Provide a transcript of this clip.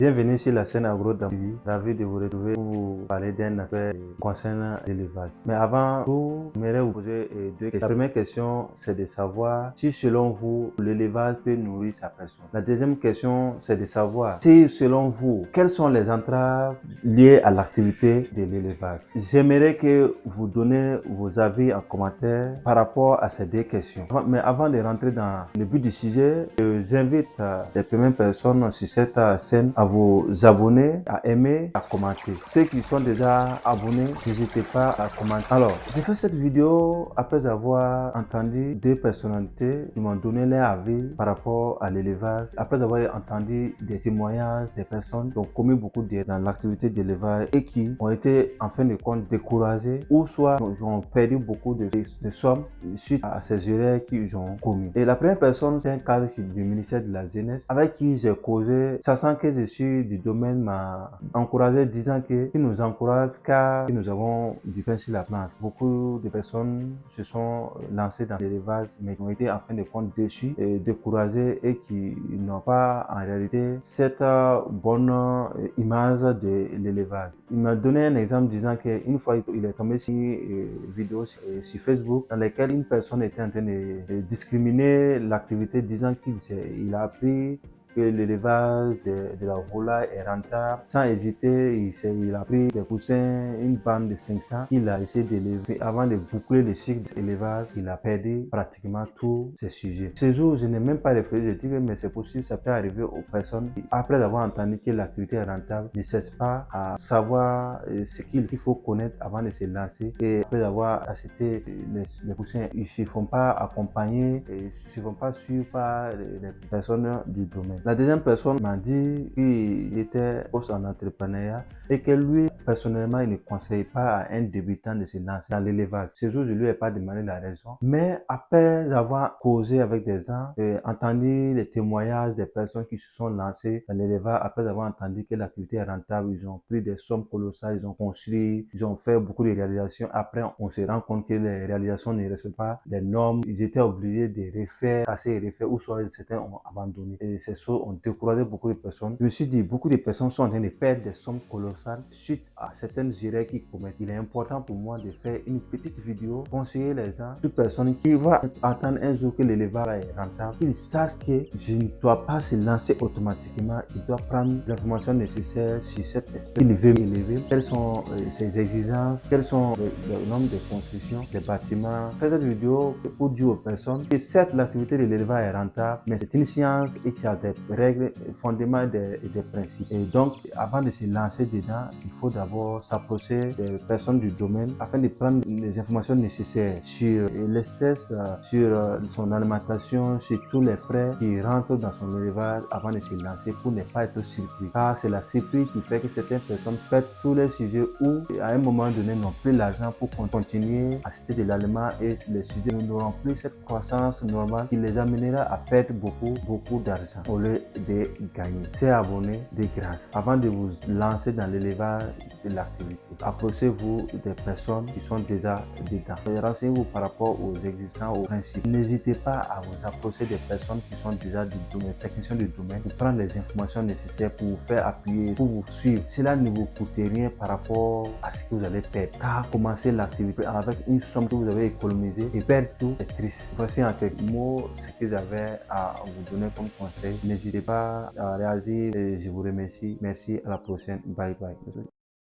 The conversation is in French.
Bienvenue sur la chaîne AgroDam. Ravi de vous retrouver pour vous parler d'un aspect concernant l'élevage. Mais avant tout, j'aimerais vous poser deux questions. La première question, c'est de savoir si selon vous, l'élevage peut nourrir sa personne. La deuxième question, c'est de savoir si selon vous, quelles sont les entraves liées à l'activité de l'élevage. J'aimerais que vous donnez vos avis en commentaire par rapport à ces deux questions. Mais avant de rentrer dans le but du sujet, j'invite les premières personnes sur cette chaîne à vous abonner, à aimer, à commenter. Ceux qui sont déjà abonnés, n'hésitez pas à commenter. Alors, j'ai fait cette vidéo après avoir entendu deux personnalités qui m'ont donné leur avis par rapport à l'élevage, après avoir entendu des témoignages des personnes qui ont commis beaucoup d'erreurs dans l'activité d'élevage et qui ont été en fin de compte découragés ou soit ont perdu beaucoup de sommes suite à ces erreurs qu'ils ont commis. Et la première personne, c'est un cadre du ministère de la Jeunesse avec qui j'ai causé, sachant que je suis du domaine, m'a encouragé disant qu'il nous encourage car nous avons du pain sur la planche. Beaucoup de personnes se sont lancées dans l'élevage mais qui ont été en fin de compte déçus et découragés et qui n'ont pas en réalité cette bonne image de l'élevage. Il m'a donné un exemple disant qu'une fois il est tombé sur une vidéo sur Facebook dans laquelle une personne était en train de discriminer l'activité disant qu'il a appris que l'élevage de la volaille est rentable. Sans hésiter, il a pris des poussins, une bande de 500, il a essayé d'élever. Avant de boucler le cycle d'élevage, il a perdu pratiquement tous ses sujets. Ce jour, je n'ai même pas réfléchi, je dis que mais c'est possible, ça peut arriver aux personnes qui, après avoir entendu que l'activité est rentable, ne cessent pas à savoir ce qu'il faut connaître avant de se lancer. Et après avoir acheté les poussins, ils ne se font pas accompagner, ils ne se font pas suivre par les personnes du domaine. La deuxième personne m'a dit qu'il était poste en entrepreneuriat et que lui, personnellement, il ne conseille pas à un débutant de se lancer dans l'élevage. Ce jour, je lui ai pas demandé la raison. Mais après avoir causé avec des gens, entendu les témoignages des personnes qui se sont lancées dans l'élevage, après avoir entendu que l'activité est rentable, ils ont pris des sommes colossales, ils ont construit, ils ont fait beaucoup de réalisations. Après, on se rend compte que les réalisations ne respectent pas les normes. Ils étaient obligés de refaire, casser et refaire, ou soit certains ont abandonné. Et ces choses ont découragé beaucoup de personnes. Je me suis dit, beaucoup de personnes sont en train de perdre des sommes colossales suite à certaines erreurs qu'ils commettent. Il est important pour moi de faire une petite vidéo, conseiller les gens, toute personne qui va attendre un jour que l'élevage est rentable, qu'ils sachent que je ne dois pas se lancer automatiquement, il doit prendre les informations nécessaires sur cette espèce qu'il veut élever, quelles sont ses exigences, quels sont les nombres de construction des bâtiments. Faire cette vidéo pour dire aux personnes que certes l'activité de l'élevage est rentable, mais c'est une science et qu'il y a des règles, fondements et des principes. Et donc, avant de se lancer dedans, il faut d'abord s'approcher des personnes du domaine afin de prendre les informations nécessaires sur l'espèce, sur son alimentation, sur tous les frais qui rentrent dans son élevage avant de se lancer pour ne pas être surpris. Car c'est la surprise qui fait que certaines personnes perdent tous les sujets ou à un moment donné n'ont plus l'argent pour continuer à acheter de l'aliment et les sujets n'auront plus cette croissance normale qui les amènera à perdre beaucoup d'argent au lieu de gagner. C'est abonné de grâce. Avant de vous lancer dans l'élevage de l'activité, approchez-vous des personnes qui sont déjà dedans. Renseignez-vous par rapport aux existants, aux principes. N'hésitez pas à vous approcher des personnes qui sont déjà du domaine, techniciens du domaine, pour prendre les informations nécessaires pour vous faire appuyer, pour vous suivre. Cela ne vous coûte rien par rapport à ce que vous allez perdre. Car commencer l'activité avec une somme que vous avez économisée et perdre tout est triste. Voici en quelques mots ce que j'avais à vous donner comme conseil. N'hésitez pas à réagir et je vous remercie. Merci, à la prochaine. Bye bye.